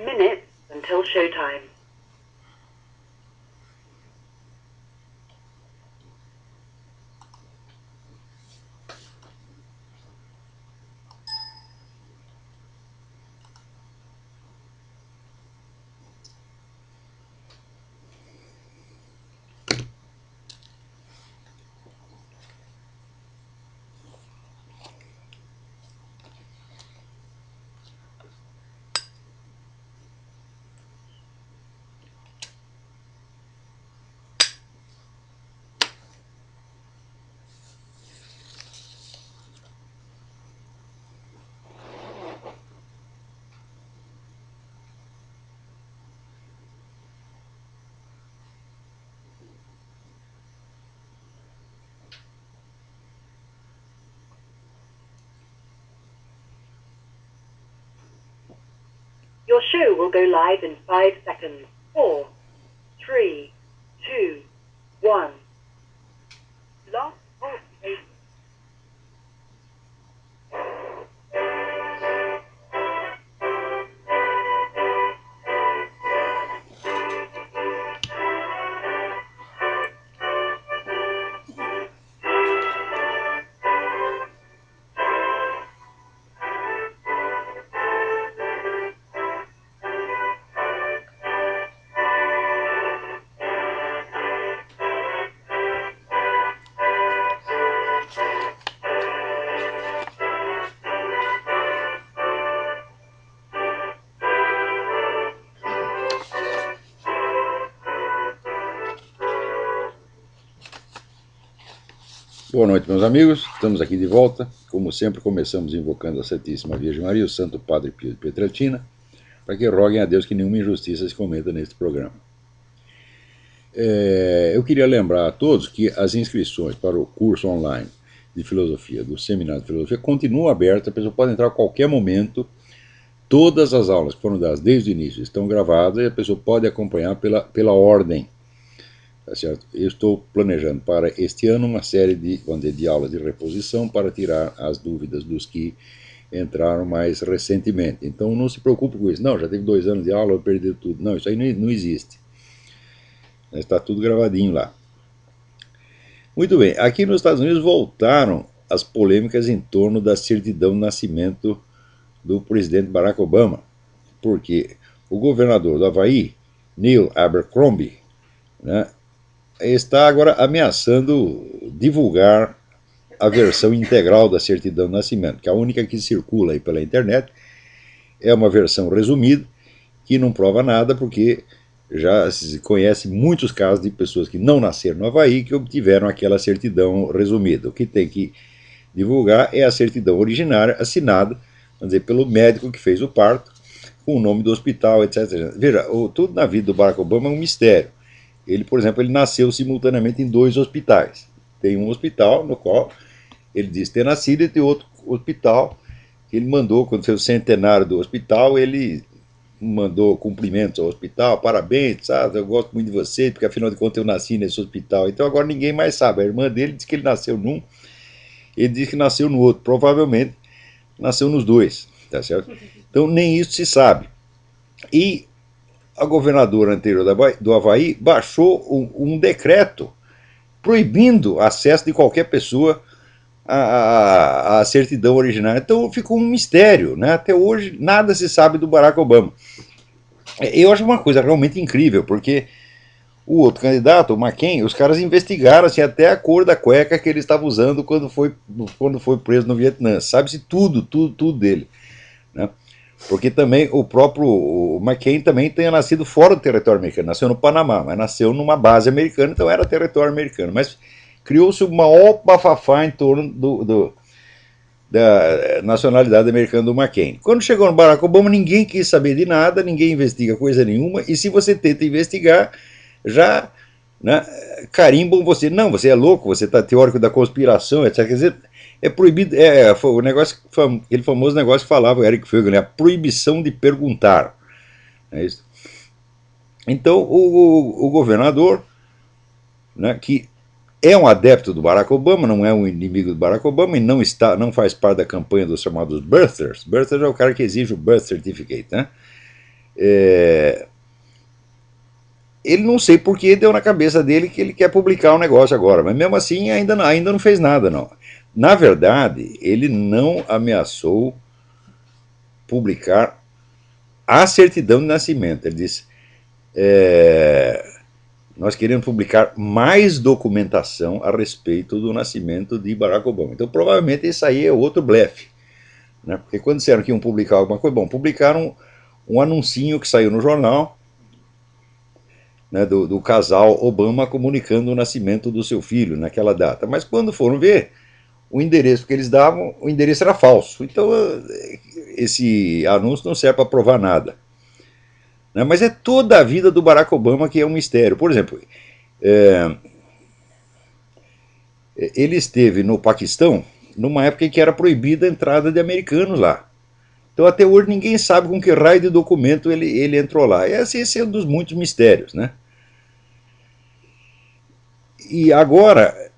minutes until showtime. Your show will go live in 5 seconds. 4, 3, 2, 1. Lost or eight. Boa noite, meus amigos. Estamos aqui de volta. Como sempre, começamos invocando a Santíssima Virgem Maria, o Santo Padre Pio de Pietrelcina, para que roguem a Deus que nenhuma injustiça se cometa neste programa. Eu queria lembrar a todos que as inscrições para o curso online de filosofia, do Seminário de Filosofia, continuam abertas. A pessoa pode entrar a qualquer momento. Todas as aulas que foram dadas desde o início estão gravadas e a pessoa pode acompanhar pela ordem. Tá certo? Eu estou planejando para este ano uma série de aulas de reposição para tirar as dúvidas dos que entraram mais recentemente. Então não se preocupe com isso. Não, já teve 2 anos de aula, eu perdi tudo. Não, isso aí não existe. Está tudo gravadinho lá. Muito bem, aqui nos Estados Unidos voltaram as polêmicas em torno da certidão de nascimento do presidente Barack Obama, porque o governador do Havaí, Neil Abercrombie, né, está agora ameaçando divulgar a versão integral da certidão de nascimento, que a única que circula aí pela internet é uma versão resumida, que não prova nada, porque já se conhece muitos casos de pessoas que não nasceram no Havaí que obtiveram aquela certidão resumida. O que tem que divulgar é a certidão originária, assinada, vamos dizer, pelo médico que fez o parto, com o nome do hospital, etc. Veja, tudo na vida do Barack Obama é um mistério. Ele, por exemplo, ele nasceu simultaneamente em 2 hospitais. Tem um hospital no qual ele diz ter nascido e tem outro hospital que ele mandou, quando fez o centenário do hospital, ele mandou cumprimentos ao hospital, parabéns, sabe, eu gosto muito de você, porque afinal de contas eu nasci nesse hospital. Então agora ninguém mais sabe. A irmã dele diz que ele nasceu num, ele diz que nasceu no outro. Provavelmente nasceu nos 2, tá certo? Então nem isso se sabe. E a governadora anterior do Havaí baixou um decreto proibindo acesso de qualquer pessoa à certidão originária. Então ficou um mistério, né? Até hoje nada se sabe do Barack Obama. Eu acho uma coisa realmente incrível, porque o outro candidato, o McCain, os caras investigaram assim, até a cor da cueca que ele estava usando quando foi preso no Vietnã. Sabe-se tudo dele, né? Porque também o McCain também tenha nascido fora do território americano, nasceu no Panamá, mas nasceu numa base americana, então era território americano. Mas criou-se uma maior bafafá em torno da nacionalidade americana do McCain. Quando chegou no Barack Obama, ninguém quis saber de nada, ninguém investiga coisa nenhuma, e se você tenta investigar, já, né, carimbam você. Não, você é louco, você está teórico da conspiração, etc. Quer dizer, é proibido, o negócio, aquele famoso negócio que falava o Eric Fögel, né, a proibição de perguntar. É isso. Então, o governador, né, que é um adepto do Barack Obama, não é um inimigo do Barack Obama e não faz parte da campanha dos chamados birthers. Birthers é o cara que exige o birth certificate, né? Ele não sei por que deu na cabeça dele que ele quer publicar o negócio agora, mas mesmo assim ainda não fez nada, não. Na verdade, ele não ameaçou publicar a certidão de nascimento. Ele disse, nós queremos publicar mais documentação a respeito do nascimento de Barack Obama. Então, provavelmente, isso aí é outro blefe. Né? Porque quando disseram que iam publicar alguma coisa, bom, publicaram um anuncinho que saiu no jornal, né, do casal Obama comunicando o nascimento do seu filho naquela data. Mas quando foram ver, o endereço que eles davam, o endereço era falso. Então, esse anúncio não serve para provar nada. Né? Mas é toda a vida do Barack Obama que é um mistério. Por exemplo, ele esteve no Paquistão numa época em que era proibida a entrada de americanos lá. Então, até hoje, ninguém sabe com que raio de documento ele entrou lá. Esse é um dos muitos mistérios, né? E agora,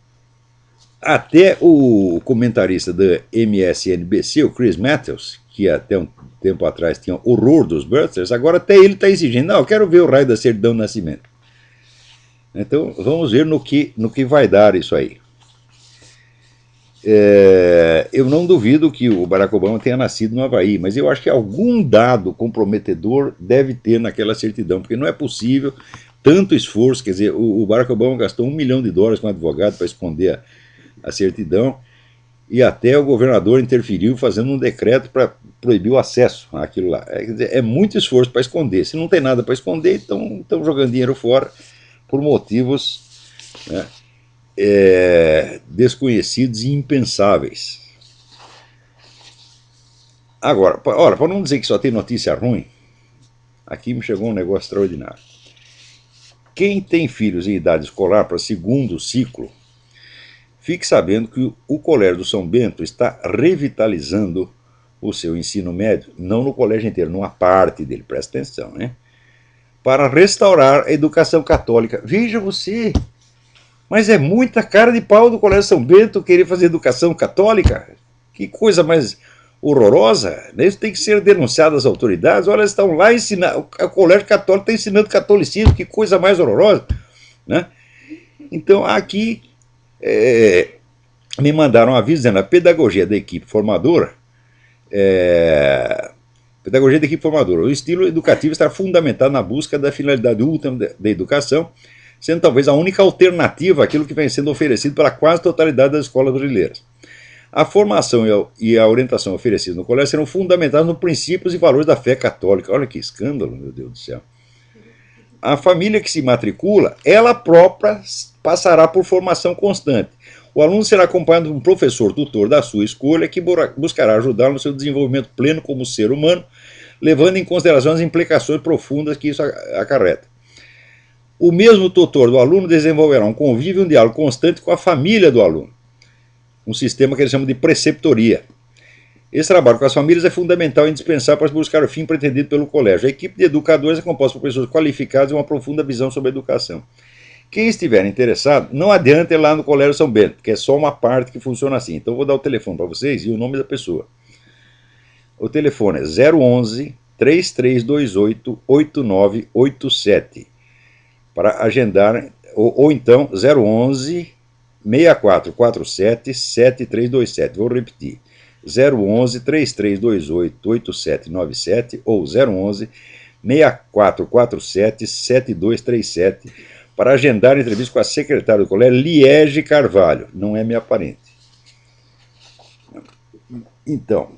até o comentarista da MSNBC, o Chris Matthews, que até um tempo atrás tinha horror dos birthers, agora até ele está exigindo, não, eu quero ver o raio da certidão de nascimento. Então, vamos ver no que vai dar isso aí. Eu não duvido que o Barack Obama tenha nascido no Havaí, mas eu acho que algum dado comprometedor deve ter naquela certidão, porque não é possível tanto esforço. Quer dizer, o Barack Obama gastou $1 milhão com um advogado para esconder a certidão, e até o governador interferiu fazendo um decreto para proibir o acesso àquilo lá. Quer dizer, é muito esforço para esconder. Se não tem nada para esconder, então estão jogando dinheiro fora por motivos, né, desconhecidos e impensáveis. Agora, olha, para não dizer que só tem notícia ruim, aqui me chegou um negócio extraordinário. Quem tem filhos em idade escolar para segundo ciclo, fique sabendo que o Colégio do São Bento está revitalizando o seu ensino médio, não no colégio inteiro, numa parte dele, presta atenção, né? Para restaurar a educação católica. Veja você, mas é muita cara de pau do Colégio São Bento querer fazer educação católica. Que coisa mais horrorosa. Isso tem que ser denunciado às autoridades. Olha, eles estão lá ensinando, o Colégio Católico está ensinando catolicismo, que coisa mais horrorosa. Né? Então, aqui me mandaram um aviso dizendo a pedagogia da equipe formadora, o estilo educativo está fundamentado na busca da finalidade última da educação, sendo talvez a única alternativa àquilo que vem sendo oferecido pela quase totalidade das escolas brasileiras. A formação e a orientação oferecidas no colégio serão fundamentadas nos princípios e valores da fé católica. Olha que escândalo, meu Deus do céu. A família que se matricula, ela própria passará por formação constante. O aluno será acompanhado de um professor tutor da sua escolha que buscará ajudá-lo no seu desenvolvimento pleno como ser humano, levando em consideração as implicações profundas que isso acarreta. O mesmo tutor do aluno desenvolverá um convívio e um diálogo constante com a família do aluno, um sistema que eles chamam de preceptoria. Esse trabalho com as famílias é fundamental e indispensável para buscar o fim pretendido pelo colégio. A equipe de educadores é composta por pessoas qualificadas e uma profunda visão sobre a educação. Quem estiver interessado, não adianta ir lá no Colégio São Bento, porque é só uma parte que funciona assim. Então eu vou dar o telefone para vocês e o nome da pessoa. O telefone é 011 3328 8987 para agendar, ou então 011 6447 7327. Vou repetir. 011 3328 8797 ou 011 6447 7237 para agendar entrevista com a secretária do colégio, Liege Carvalho, não é minha parente. Então,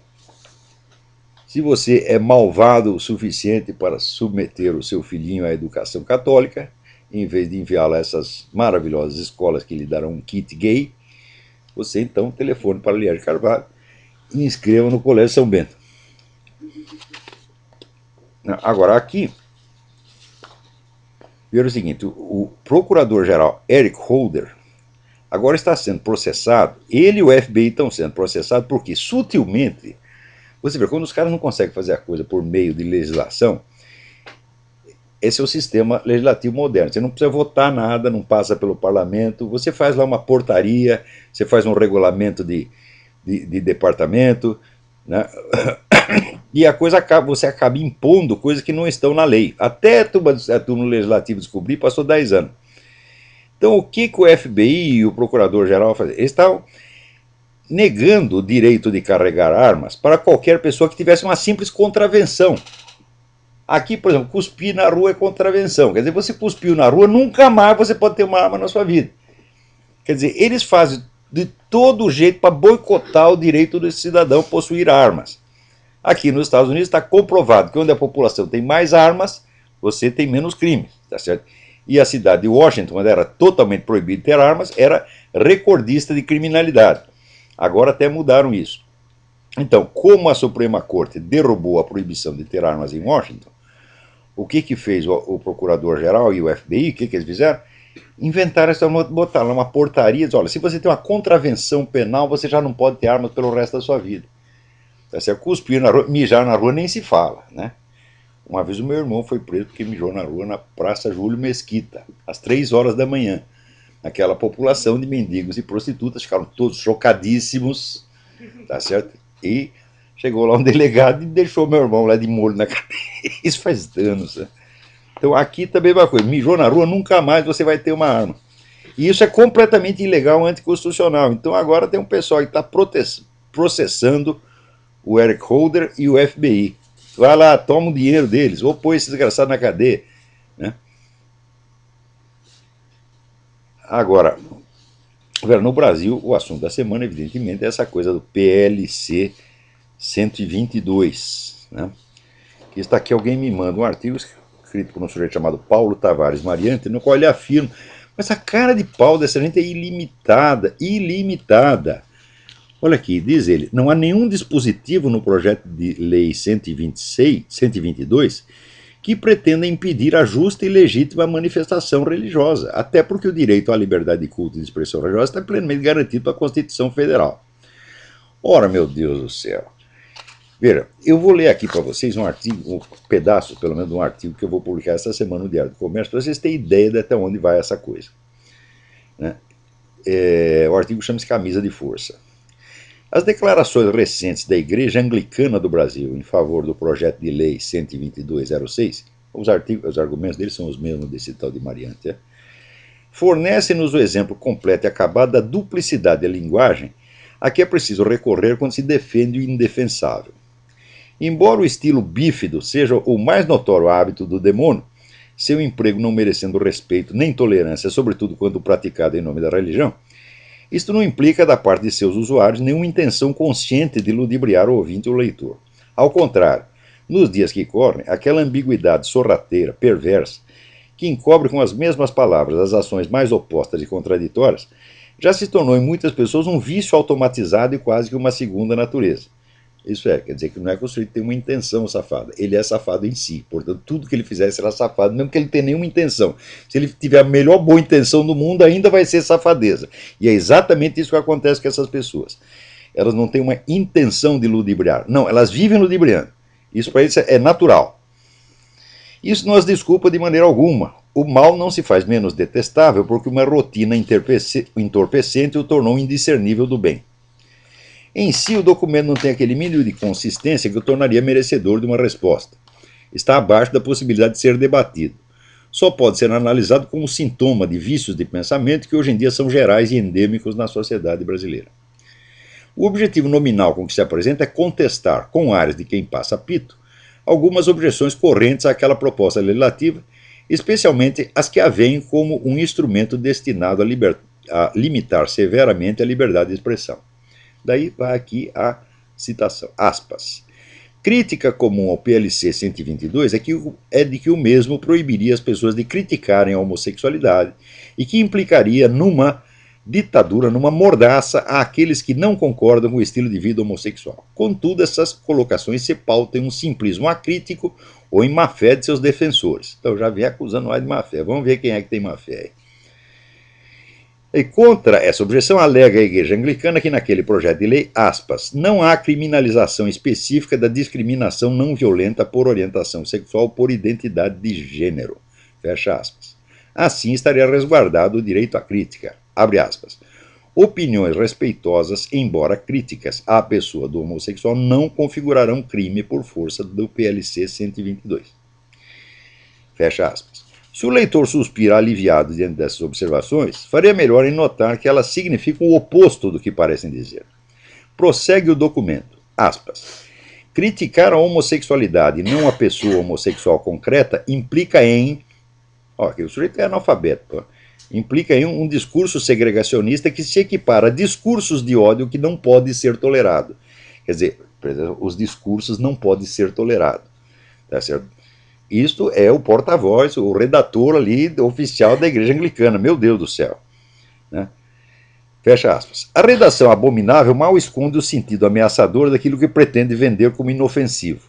se você é malvado o suficiente para submeter o seu filhinho à educação católica, em vez de enviá-lo a essas maravilhosas escolas que lhe darão um kit gay, você então telefone para Liege Carvalho e inscreva no Colégio São Bento. Agora, aqui, veja o seguinte, o procurador-geral Eric Holder agora está sendo processado, ele e o FBI estão sendo processados porque, sutilmente, você vê, quando os caras não conseguem fazer a coisa por meio de legislação, esse é o sistema legislativo moderno. Você não precisa votar nada, não passa pelo parlamento, você faz lá uma portaria, você faz um regulamento de departamento, né? E a coisa acaba, você acaba impondo coisas que não estão na lei. Até a turma legislativa descobrir, passou 10 anos. Então, o que o FBI e o Procurador-Geral faziam? Eles estavam negando o direito de carregar armas para qualquer pessoa que tivesse uma simples contravenção. Aqui, por exemplo, cuspir na rua é contravenção. Quer dizer, você cuspiu na rua, nunca mais você pode ter uma arma na sua vida. Quer dizer, eles fazem de todo jeito para boicotar o direito do cidadão possuir armas. Aqui nos Estados Unidos está comprovado que onde a população tem mais armas, você tem menos crimes, tá certo? E a cidade de Washington, onde era totalmente proibido ter armas, era recordista de criminalidade. Agora até mudaram isso. Então, como a Suprema Corte derrubou a proibição de ter armas em Washington, o que fez o Procurador-Geral e o FBI? O que eles fizeram? Inventaram essa, botaram uma portaria, diz, olha, se você tem uma contravenção penal, você já não pode ter armas pelo resto da sua vida. Se cuspir na rua, mijar na rua nem se fala, né? Uma vez o meu irmão foi preso porque mijou na rua na Praça Júlio Mesquita, às 3 horas da manhã. Aquela população de mendigos e prostitutas ficaram todos chocadíssimos, tá certo? E chegou lá um delegado e deixou meu irmão lá de molho na cadeia. Isso faz anos, né? Então aqui também é uma coisa, mijou na rua, nunca mais você vai ter uma arma. E isso é completamente ilegal, anticonstitucional. Então agora tem um pessoal que está processando o Eric Holder e o FBI. Vai lá, toma o dinheiro deles, ou põe esse desgraçado na cadeia. Né? Agora, no Brasil, o assunto da semana, evidentemente, é essa coisa do PLC 122. Né? Que está aqui, alguém me manda um artigo escrito por um sujeito chamado Paulo Tavares Mariante, no qual ele afirma, mas a cara de pau dessa gente é ilimitada, ilimitada. Olha aqui, diz ele, não há nenhum dispositivo no projeto de lei 122 que pretenda impedir a justa e legítima manifestação religiosa, até porque o direito à liberdade de culto e de expressão religiosa está plenamente garantido pela Constituição Federal. Ora, meu Deus do céu. Veja, eu vou ler aqui para vocês um artigo, um pedaço, pelo menos, de um artigo que eu vou publicar esta semana no Diário do Comércio, para vocês terem ideia de até onde vai essa coisa. Né? O artigo chama-se Camisa de Força. As declarações recentes da Igreja Anglicana do Brasil em favor do projeto de lei 12206, os argumentos deles são os mesmos desse tal de Mariante, fornecem-nos o exemplo completo e acabado da duplicidade da linguagem a que é preciso recorrer quando se defende o indefensável. Embora o estilo bífido seja o mais notório hábito do demônio, seu emprego não merecendo respeito nem tolerância, sobretudo quando praticado em nome da religião, isto não implica da parte de seus usuários nenhuma intenção consciente de ludibriar o ouvinte ou o leitor. Ao contrário, nos dias que correm, aquela ambiguidade sorrateira, perversa, que encobre com as mesmas palavras as ações mais opostas e contraditórias, já se tornou em muitas pessoas um vício automatizado e quase que uma segunda natureza. Isso quer dizer que não é que o sujeito tem uma intenção safada, ele é safado em si, portanto tudo que ele fizer será safado, mesmo que ele tenha nenhuma intenção. Se ele tiver a melhor boa intenção do mundo, ainda vai ser safadeza. E é exatamente isso que acontece com essas pessoas. Elas não têm uma intenção de ludibriar, não, elas vivem ludibriando. Isso para eles é natural. Isso não as desculpa de maneira alguma. O mal não se faz menos detestável porque uma rotina entorpecente o tornou indiscernível do bem. Em si, o documento não tem aquele mínimo de consistência que o tornaria merecedor de uma resposta. Está abaixo da possibilidade de ser debatido. Só pode ser analisado como sintoma de vícios de pensamento que hoje em dia são gerais e endêmicos na sociedade brasileira. O objetivo nominal com que se apresenta é contestar, com áreas de quem passa pito, algumas objeções correntes àquela proposta legislativa, especialmente as que a veem como um instrumento destinado a limitar severamente a liberdade de expressão. Daí vai aqui a citação, aspas. Crítica comum ao PLC 122 é de que o mesmo proibiria as pessoas de criticarem a homossexualidade e que implicaria numa ditadura, numa mordaça àqueles que não concordam com o estilo de vida homossexual. Contudo, essas colocações se pautam em um simplismo acrítico ou em má-fé de seus defensores. Então já vem acusando nós de má-fé. Vamos ver quem é que tem má-fé aí. E contra essa objeção alega a Igreja Anglicana que naquele projeto de lei, aspas, não há criminalização específica da discriminação não violenta por orientação sexual ou por identidade de gênero, fecha aspas. Assim estaria resguardado o direito à crítica, abre aspas. Opiniões respeitosas, embora críticas à pessoa do homossexual, não configurarão crime por força do PLC 122. Fecha aspas. Se o leitor suspira aliviado diante dessas observações, faria melhor em notar que elas significam o oposto do que parecem dizer. Prossegue o documento, aspas. Criticar a homossexualidade, não a pessoa homossexual concreta, implica em... o sujeito é analfabeto. Implica em um discurso segregacionista que se equipara a discursos de ódio que não pode ser tolerado. Quer dizer, os discursos não podem ser tolerados. Tá certo? Isto é o porta-voz, o redator ali, oficial da Igreja Anglicana. Meu Deus do céu. Né? Fecha aspas. A redação abominável mal esconde o sentido ameaçador daquilo que pretende vender como inofensivo.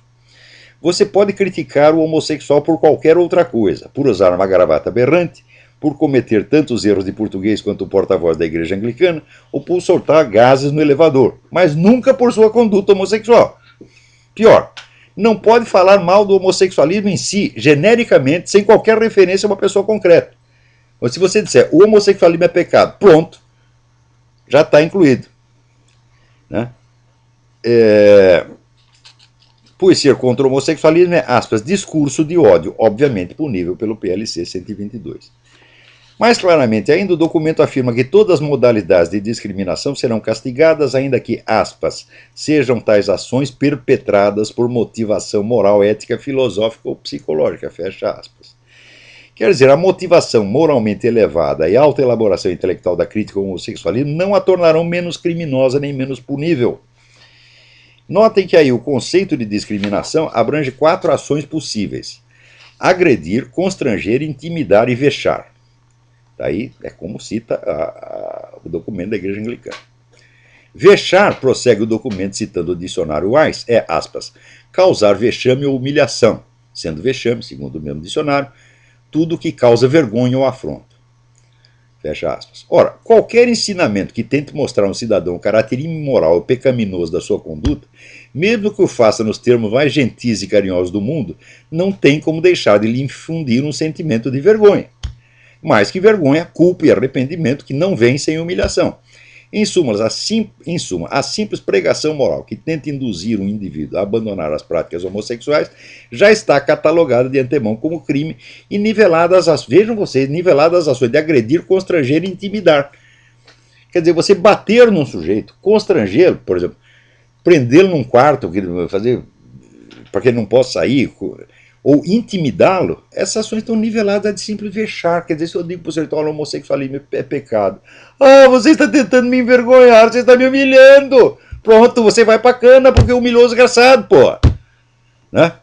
Você pode criticar o homossexual por qualquer outra coisa, por usar uma gravata aberrante, por cometer tantos erros de português quanto o porta-voz da Igreja Anglicana, ou por soltar gases no elevador, mas nunca por sua conduta homossexual. Pior, não pode falar mal do homossexualismo em si, genericamente, sem qualquer referência a uma pessoa concreta. Ou se você disser, o homossexualismo é pecado, pronto, já está incluído. Né? Pois ser contra o homossexualismo é, aspas, discurso de ódio, obviamente punível pelo PLC 122. Mais claramente ainda, o documento afirma que todas as modalidades de discriminação serão castigadas, ainda que, aspas, sejam tais ações perpetradas por motivação moral, ética, filosófica ou psicológica, fecha aspas. Quer dizer, a motivação moralmente elevada e a alta elaboração intelectual da crítica ao homossexualismo não a tornarão menos criminosa nem menos punível. Notem que aí o conceito de discriminação abrange 4 ações possíveis: agredir, constranger, intimidar e vexar. Daí é como cita o documento da Igreja Anglicana. Vexar, prossegue o documento citando o dicionário Wise, é, aspas, causar vexame ou humilhação, sendo vexame, segundo o mesmo dicionário, tudo que causa vergonha ou afronto. Fecha aspas. Ora, qualquer ensinamento que tente mostrar a um cidadão o caráter imoral ou pecaminoso da sua conduta, mesmo que o faça nos termos mais gentis e carinhosos do mundo, não tem como deixar de lhe infundir um sentimento de vergonha. Mais que vergonha, culpa e arrependimento que não vem sem humilhação. Em suma, a simples pregação moral que tenta induzir um indivíduo a abandonar as práticas homossexuais já está catalogada de antemão como crime e niveladas as ações de agredir, constranger e intimidar. Quer dizer, você bater num sujeito, constrangê-lo, por exemplo, prendê-lo num quarto, fazer para que ele não possa sair, ou intimidá-lo, essas ações estão niveladas de simples vexar. Quer dizer, se eu digo para o sujeito, o homossexualismo é pecado. Você está tentando me envergonhar, você está me humilhando. Pronto, você vai pra cana porque humilhou o desgraçado, pô. Né?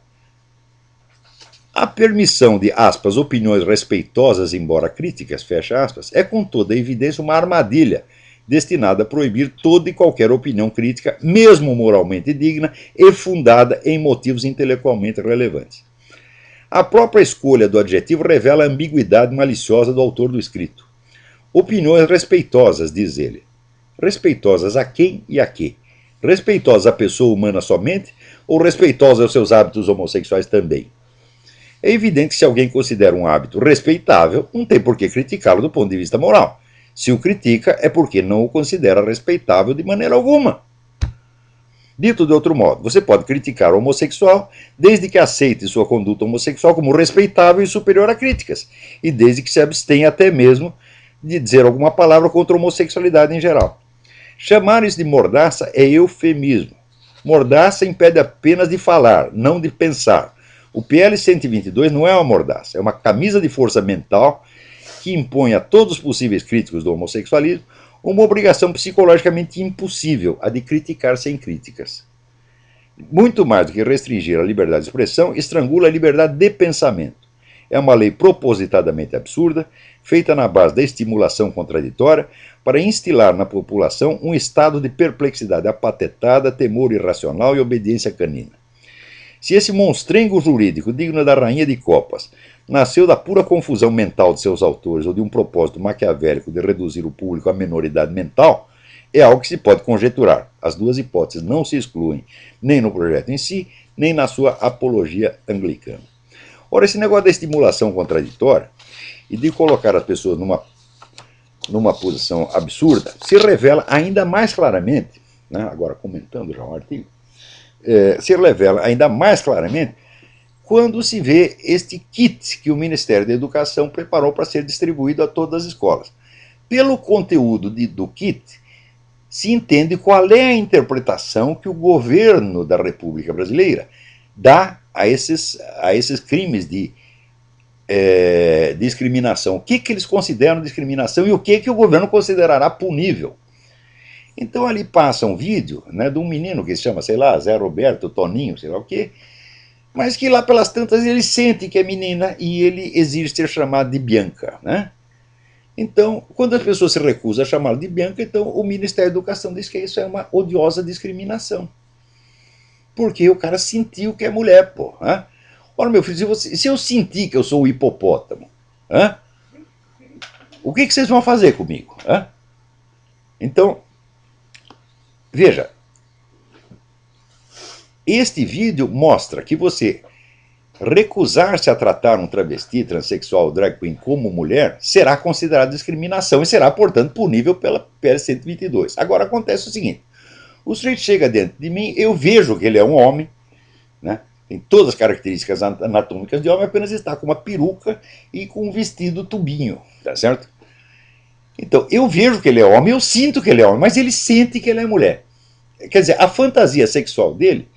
A permissão de, aspas, opiniões respeitosas, embora críticas, fecha aspas, é com toda evidência uma armadilha destinada a proibir toda e qualquer opinião crítica, mesmo moralmente digna e fundada em motivos intelectualmente relevantes. A própria escolha do adjetivo revela a ambiguidade maliciosa do autor do escrito. Opiniões respeitosas, diz ele. Respeitosas a quem e a quê? Respeitosas à pessoa humana somente ou respeitosas aos seus hábitos homossexuais também? É evidente que se alguém considera um hábito respeitável, não tem por que criticá-lo do ponto de vista moral. Se o critica, é porque não o considera respeitável de maneira alguma. Dito de outro modo, você pode criticar o homossexual desde que aceite sua conduta homossexual como respeitável e superior a críticas, e desde que se abstenha até mesmo de dizer alguma palavra contra a homossexualidade em geral. Chamar isso de mordaça é eufemismo. Mordaça impede apenas de falar, não de pensar. O PL 122 não é uma mordaça, é uma camisa de força mental que impõe a todos os possíveis críticos do homossexualismo uma obrigação psicologicamente impossível, a de criticar sem críticas. Muito mais do que restringir a liberdade de expressão, estrangula a liberdade de pensamento. É uma lei propositadamente absurda, feita na base da estimulação contraditória, para instilar na população um estado de perplexidade apatetada, temor irracional e obediência canina. Se esse monstrengo jurídico, digno da rainha de copas, nasceu da pura confusão mental de seus autores ou de um propósito maquiavélico de reduzir o público à menoridade mental, é algo que se pode conjecturar. As duas hipóteses não se excluem, nem no projeto em si, nem na sua apologia anglicana. Ora, esse negócio da estimulação contraditória e de colocar as pessoas numa numa posição absurda, se revela ainda mais claramente, né, agora comentando já um artigo, se revela ainda mais claramente quando se vê este kit que o Ministério da Educação preparou para ser distribuído a todas as escolas. Pelo conteúdo do kit, se entende qual é a interpretação que o governo da República Brasileira dá a esses crimes de discriminação. O que eles consideram discriminação e o que o governo considerará punível. Então ali passa um vídeo, né, de um menino que se chama, sei lá, Zé Roberto, Toninho, sei lá o quê, mas que lá pelas tantas ele sente que é menina e ele exige ser chamado de Bianca, né? Então, quando as pessoas se recusam a chamá-lo de Bianca, então o Ministério da Educação diz que isso é uma odiosa discriminação. Porque o cara sentiu que é mulher, pô. Né? Ora, meu filho, se eu sentir que eu sou o hipopótamo, o que vocês vão fazer comigo? Então, veja, este vídeo mostra que você recusar-se a tratar um travesti, transexual, drag queen como mulher será considerado discriminação e será, portanto, punível pela PL 122. Agora acontece o seguinte, o sujeito chega dentro de mim, eu vejo que ele é um homem, né? Tem todas as características anatômicas de homem, apenas está com uma peruca e com um vestido tubinho, tá certo? Então, eu vejo que ele é homem, eu sinto que ele é homem, mas ele sente que ele é mulher. Quer dizer, a fantasia sexual dele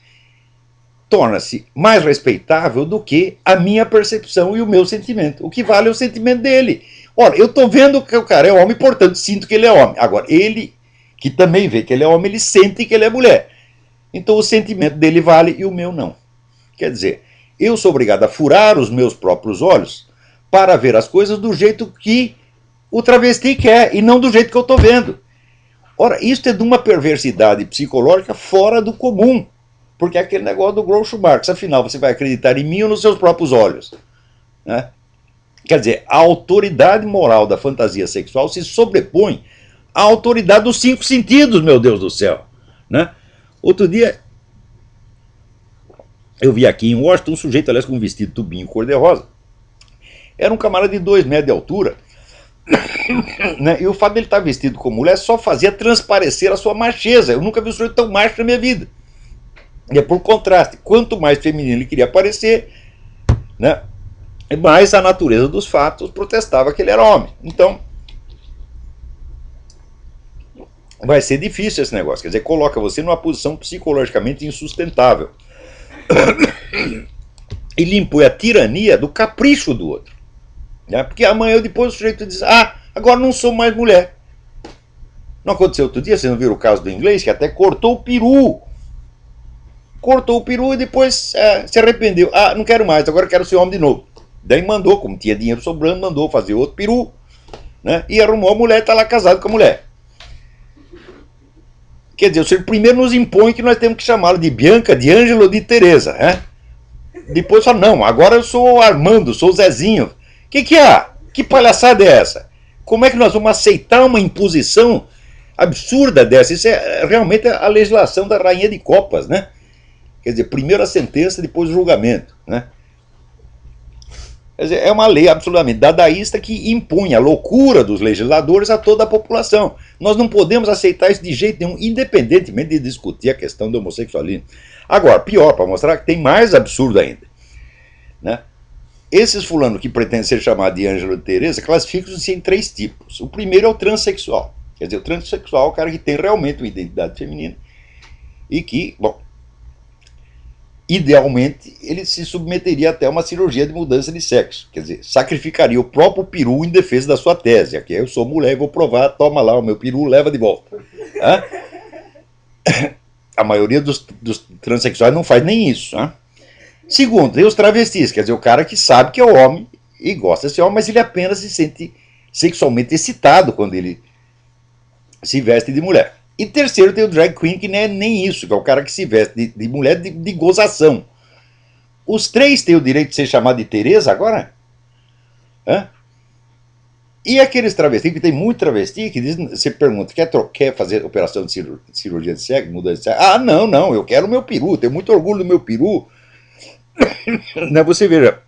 torna-se mais respeitável do que a minha percepção e o meu sentimento. O que vale é o sentimento dele. Ora, eu estou vendo que o cara é homem, portanto sinto que ele é homem. Agora, ele, que também vê que ele é homem, ele sente que ele é mulher. Então o sentimento dele vale e o meu não. Quer dizer, eu sou obrigado a furar os meus próprios olhos para ver as coisas do jeito que o travesti quer e não do jeito que eu estou vendo. Ora, isso é de uma perversidade psicológica fora do comum. Porque é aquele negócio do Groucho Marx, afinal, você vai acreditar em mim ou nos seus próprios olhos? Né? Quer dizer, a autoridade moral da fantasia sexual se sobrepõe à autoridade dos 5 sentidos, meu Deus do céu. Né? Outro dia, eu vi aqui em Washington um sujeito, aliás, com um vestido tubinho cor-de-rosa. Era um camarada de 2 metros de altura. Né? E o fato dele estar vestido como mulher só fazia transparecer a sua macheza. Eu nunca vi um sujeito tão macho na minha vida. E é por contraste, quanto mais feminino ele queria parecer, né, mais a natureza dos fatos protestava que ele era homem. Então, vai ser difícil esse negócio. Quer dizer, coloca você numa posição psicologicamente insustentável. E lhe impõe a tirania do capricho do outro. Né? Porque amanhã ou depois o sujeito diz, agora não sou mais mulher. Não aconteceu outro dia, vocês não viram o caso do inglês, que até cortou o peru. Cortou o peru e depois se arrependeu. Não quero mais, agora quero ser homem de novo. Daí mandou, como tinha dinheiro sobrando, mandou fazer outro peru, né? E arrumou a mulher e está lá casado com a mulher. Quer dizer, o senhor primeiro nos impõe que nós temos que chamá-lo de Bianca, de Ângelo ou de Teresa. Né? Depois fala, não, agora eu sou o Armando, sou o Zezinho. Que há? Que palhaçada é essa? Como é que nós vamos aceitar uma imposição absurda dessa? Isso é realmente a legislação da rainha de copas, né? Quer dizer, primeiro a sentença, depois o julgamento. Né? Quer dizer, é uma lei absolutamente dadaísta que impõe a loucura dos legisladores a toda a população. Nós não podemos aceitar isso de jeito nenhum, independentemente de discutir a questão do homossexualismo. Agora, pior, para mostrar que tem mais absurdo ainda. Né? Esses fulanos que pretendem ser chamados de Ângelo e Teresa classificam-se em 3 tipos. O primeiro é o transexual. Quer dizer, o transexual é o cara que tem realmente uma identidade feminina e que, bom, idealmente, ele se submeteria até a uma cirurgia de mudança de sexo. Quer dizer, sacrificaria o próprio peru em defesa da sua tese. Aqui eu sou mulher, vou provar, toma lá o meu peru, leva de volta. A maioria dos transexuais não faz nem isso. Segundo, tem os travestis, quer dizer, o cara que sabe que é homem e gosta de ser homem, mas ele apenas se sente sexualmente excitado quando ele se veste de mulher. E terceiro tem o drag queen, que não é nem isso, que é o cara que se veste de mulher de gozação. Os 3 têm o direito de ser chamado de Teresa agora? E aqueles travestis, que tem muito travesti, que diz, você pergunta, quer fazer operação de cirurgia de sexo, mudança de sexo? Não, eu quero o meu peru, tenho muito orgulho do meu peru. Você veja,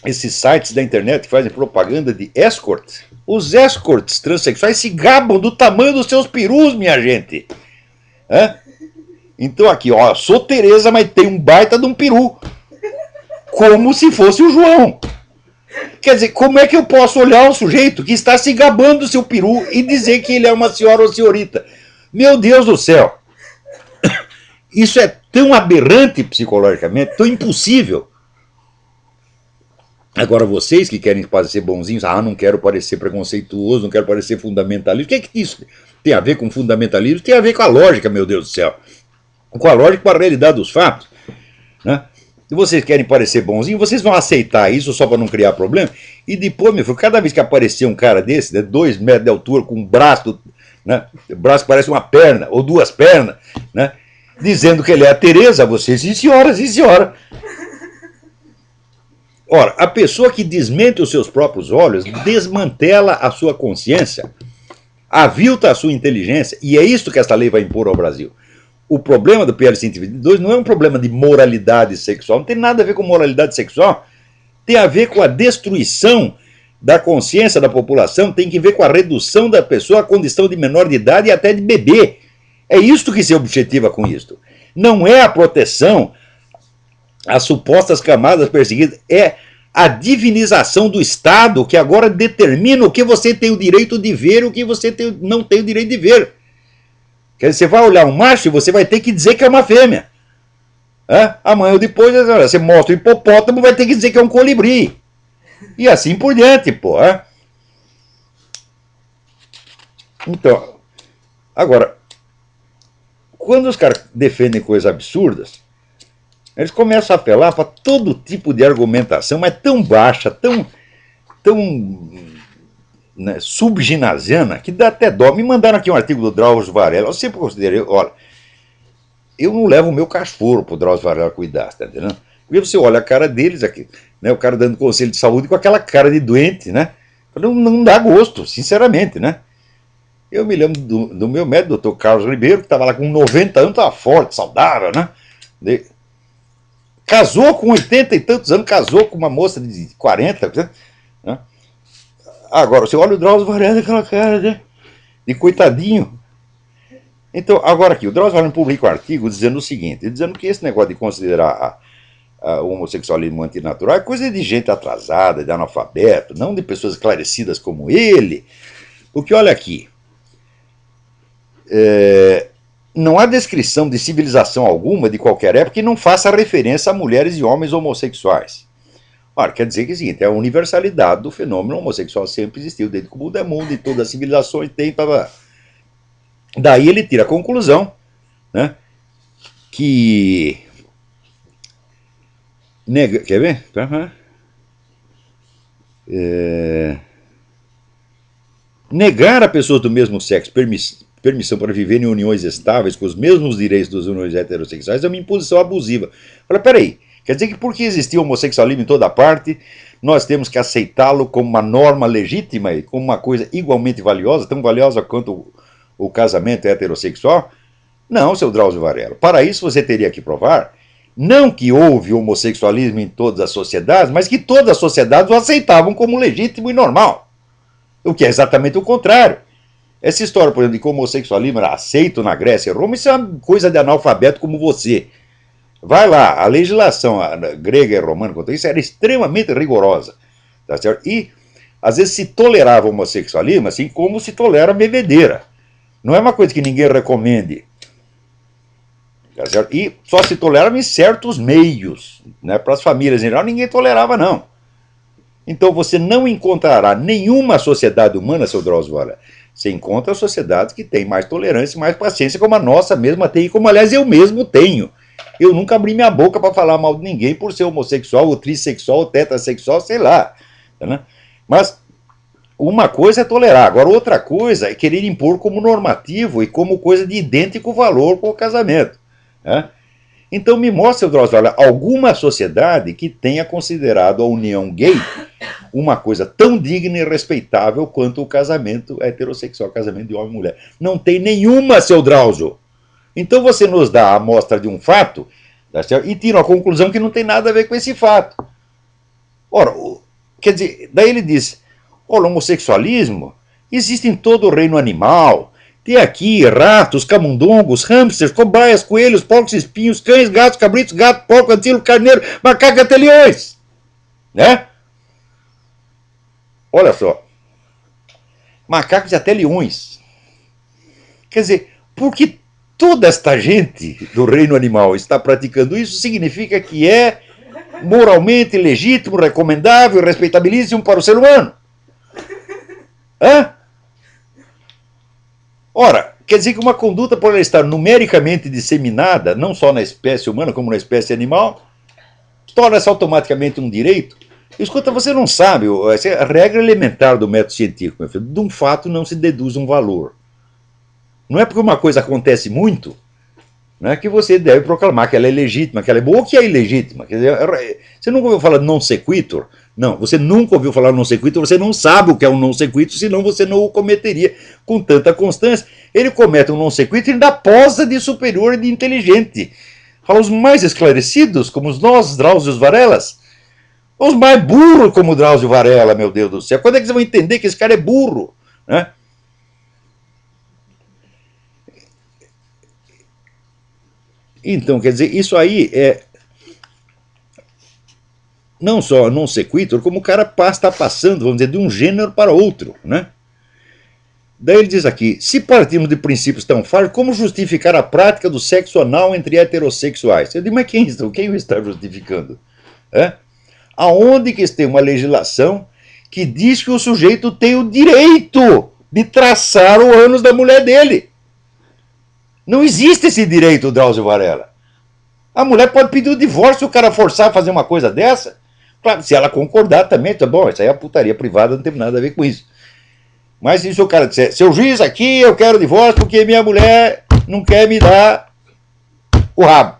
esses sites da internet que fazem propaganda de escort, os escorts transexuais se gabam do tamanho dos seus perus, minha gente. Então aqui, ó, sou Tereza, mas tem um baita de um peru. Como se fosse o João. Quer dizer, como é que eu posso olhar um sujeito que está se gabando do seu peru e dizer que ele é uma senhora ou senhorita? Meu Deus do céu. Isso é tão aberrante psicologicamente, tão impossível. Agora, vocês que querem parecer bonzinhos, não quero parecer preconceituoso, não quero parecer fundamentalista. O que é que isso tem a ver com fundamentalismo? Tem a ver com a lógica, meu Deus do céu. Com a lógica, com a realidade dos fatos. Né? Se vocês querem parecer bonzinhos, vocês vão aceitar isso só para não criar problema. E depois, meu filho, cada vez que aparecer um cara desse, de 2 metros de altura, com um braço, né? O braço parece uma perna, ou 2 pernas, né? Dizendo que ele é a Tereza, vocês, sim senhora, sim senhora. Ora, a pessoa que desmente os seus próprios olhos desmantela a sua consciência, avilta a sua inteligência, e é isso que esta lei vai impor ao Brasil. O problema do PL 122 não é um problema de moralidade sexual, não tem nada a ver com moralidade sexual, tem a ver com a destruição da consciência da população, tem que ver com a redução da pessoa à condição de menor de idade e até de bebê. É isto que se objetiva com isto. Não é a proteção às supostas camadas perseguidas, é a divinização do Estado que agora determina o que você tem o direito de ver e o que você não tem o direito de ver. Quer dizer, você vai olhar um macho e você vai ter que dizer que é uma fêmea. Amanhã ou depois você mostra o hipopótamo, vai ter que dizer que é um colibri. E assim por diante, pô. Então, agora, quando os caras defendem coisas absurdas, eles começam a apelar para todo tipo de argumentação, mas tão baixa, tão né, subginasiana, que dá até dó. Me mandaram aqui um artigo do Drauzio Varela. Eu sempre considerei, olha, eu não levo o meu cachorro para o Drauzio Varela cuidar, tá entendendo? Porque você olha a cara deles aqui, né, o cara dando conselho de saúde com aquela cara de doente, né? Não dá gosto, sinceramente, né? Eu me lembro do meu médico, doutor Carlos Ribeiro, que estava lá com 90 anos, estava forte, saudável, né? Casou com 80 e tantos anos, casou com uma moça de 40, né? Agora, você olha o Drauzio Varela, aquela cara de coitadinho. Então, agora aqui, o Drauzio Varela publica um artigo dizendo o seguinte, dizendo que esse negócio de considerar o homossexualismo antinatural é coisa de gente atrasada, de analfabeto, não de pessoas esclarecidas como ele. Porque, olha aqui, não há descrição de civilização alguma de qualquer época que não faça referência a mulheres e homens homossexuais. Ora, quer dizer que é o seguinte, a universalidade do fenômeno homossexual sempre existiu, desde que o mundo é mundo, e todas as civilizações têm. Daí ele tira a conclusão, né, que... Quer ver? Negar a pessoas do mesmo sexo permissão para viver em uniões estáveis com os mesmos direitos das uniões heterossexuais é uma imposição abusiva. Fala, peraí, quer dizer que porque existia homossexualismo em toda parte, nós temos que aceitá-lo como uma norma legítima e como uma coisa igualmente valiosa, tão valiosa quanto o casamento heterossexual? Não, seu Drauzio Varela. Para isso você teria que provar, não que houve homossexualismo em todas as sociedades, mas que todas as sociedades o aceitavam como legítimo e normal. O que é exatamente o contrário. Essa história, por exemplo, de que o homossexualismo era aceito na Grécia e Roma, isso é uma coisa de analfabeto como você. Vai lá, a legislação grega e romana quanto a isso era extremamente rigorosa. Tá certo? E, às vezes, se tolerava o homossexualismo assim como se tolera a bebedeira. Não é uma coisa que ninguém recomende. Tá certo? E só se tolerava em certos meios. Né? Para as famílias em geral, ninguém tolerava, não. Então você não encontrará nenhuma sociedade humana, seu Drauzio Varela. Você encontra sociedades que têm mais tolerância e mais paciência, como a nossa mesma tem, e como, aliás, eu mesmo tenho. Eu nunca abri minha boca para falar mal de ninguém por ser homossexual, ou trissexual, ou tetrasexual, sei lá. Né? Mas uma coisa é tolerar, agora outra coisa é querer impor como normativo e como coisa de idêntico valor com o casamento. Né? Então me mostra, seu Drauzio Varela, alguma sociedade que tenha considerado a união gay uma coisa tão digna e respeitável quanto o casamento heterossexual, casamento de homem e mulher. Não tem nenhuma, seu Drauzio. Então você nos dá a amostra de um fato, tá certo? E tira a conclusão que não tem nada a ver com esse fato. Ora, quer dizer, daí ele diz, olha, o homossexualismo existe em todo o reino animal. Tem aqui ratos, camundongos, hamsters, cobaias, coelhos, porcos, espinhos, cães, gatos, cabritos, gato, porco, antilo, carneiro, macaco, até leões. Né? Olha só. Macacos e até leões. Quer dizer, porque toda esta gente do reino animal está praticando isso, significa que é moralmente legítimo, recomendável, respeitabilíssimo para o ser humano. Hã? Ora, quer dizer que uma conduta, por ela estar numericamente disseminada, não só na espécie humana, como na espécie animal, torna-se automaticamente um direito. Escuta, você não sabe, essa é a regra elementar do método científico, meu filho. De um fato não se deduz um valor. Não é porque uma coisa acontece muito, não é que você deve proclamar que ela é legítima, que ela é boa ou que é ilegítima. Quer dizer, você nunca ouviu falar de non sequitur? Não, você nunca ouviu falar de non sequitur, você não sabe o que é um non sequitur, senão você não o cometeria com tanta constância. Ele comete um non sequitur e ainda posa de superior e de inteligente. Fala os mais esclarecidos, como nós, Drauzio Varelas, os mais burros como Drauzio Varela, meu Deus do céu. Quando é que você vai entender que esse cara é burro? Né? Então, quer dizer, isso aí é não só non sequitur, como o cara está passando, vamos dizer, de um gênero para outro. Né? Daí ele diz aqui, se partimos de princípios tão falhos, como justificar a prática do sexo anal entre heterossexuais? Eu digo, mas quem o está justificando? É? Aonde que tem uma legislação que diz que o sujeito tem o direito de traçar o ânus da mulher dele? Não existe esse direito, Drauzio Varela. A mulher pode pedir o divórcio se o cara forçar a fazer uma coisa dessa. Claro, se ela concordar também, tá bom, isso aí é putaria privada, não tem nada a ver com isso. Mas se o cara disser, seu juiz aqui, eu quero divórcio porque minha mulher não quer me dar o rabo.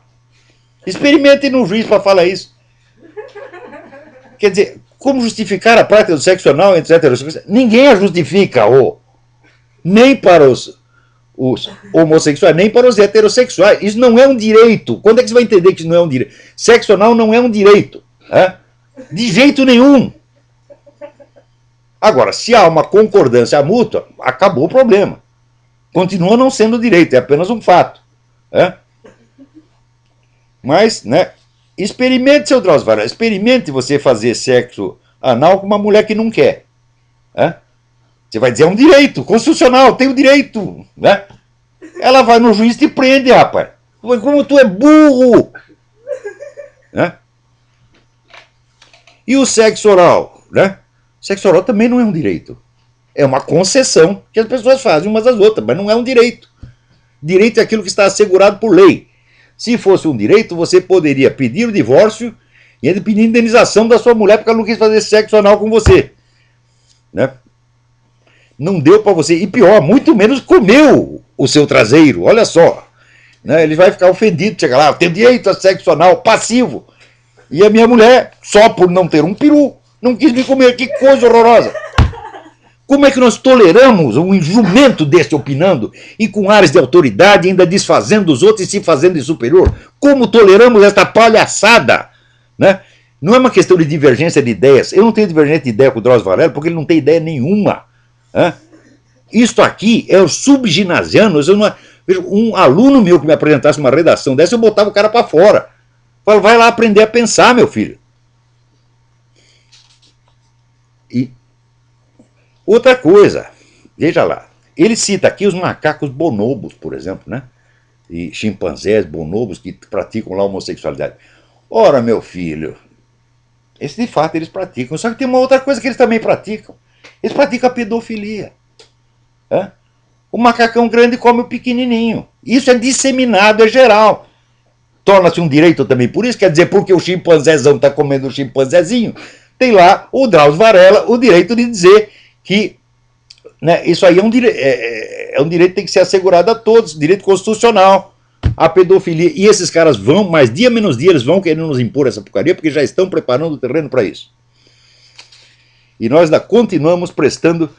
Experimente no juiz para falar isso. Quer dizer, como justificar a prática do sexo anal entre heterossexuais? Ninguém a justifica, nem para os homossexuais, nem para os heterossexuais. Isso não é um direito. Quando é que você vai entender que isso não é um direito? Sexo anal não é um direito. De jeito nenhum. Agora, se há uma concordância mútua, acabou o problema. Continua não sendo direito, é apenas um fato. Mas, né, experimente, seu Drauzio Varela, experimente você fazer sexo anal com uma mulher que não quer. Você vai dizer, é um direito constitucional, tem o direito. Né? Ela vai no juiz e te prende, rapaz. Como tu é burro. Né? E o sexo oral? Né? Sexo oral também não é um direito. É uma concessão que as pessoas fazem umas às outras, mas não é um direito. Direito é aquilo que está assegurado por lei. Se fosse um direito, você poderia pedir o divórcio e ainda pedir indenização da sua mulher porque ela não quis fazer sexo anal com você. Né? Não deu para você, e pior, muito menos comeu o seu traseiro, olha só. Né? Ele vai ficar ofendido, chega lá, tem direito a sexo anal passivo. E a minha mulher, só por não ter um peru, não quis me comer, que coisa horrorosa. Como é que nós toleramos um jumento desse opinando e com ares de autoridade ainda desfazendo os outros e se fazendo de superior? Como toleramos esta palhaçada? Né? Não é uma questão de divergência de ideias. Eu não tenho divergência de ideia com o Drauzio Varela porque ele não tem ideia nenhuma. Isto aqui é os subginasianos. Um aluno meu que me apresentasse uma redação dessa, eu botava o cara para fora. Falei, vai lá aprender a pensar, meu filho. E outra coisa, veja lá, ele cita aqui os macacos bonobos, por exemplo, né? E chimpanzés, bonobos que praticam lá a homossexualidade. Ora, meu filho, esse de fato eles praticam, só que tem uma outra coisa que eles também praticam. Eles praticam a pedofilia. O macacão grande come o pequenininho. Isso é disseminado, é geral. Torna-se um direito também por isso, quer dizer, porque o chimpanzézão está comendo o chimpanzézinho, tem lá o Drauzio Varela o direito de dizer que, né, isso aí é um direito que tem que ser assegurado a todos, direito constitucional, a pedofilia. E esses caras vão, mais dia menos dia, eles vão querendo nos impor essa porcaria, porque já estão preparando o terreno para isso. E nós ainda continuamos prestando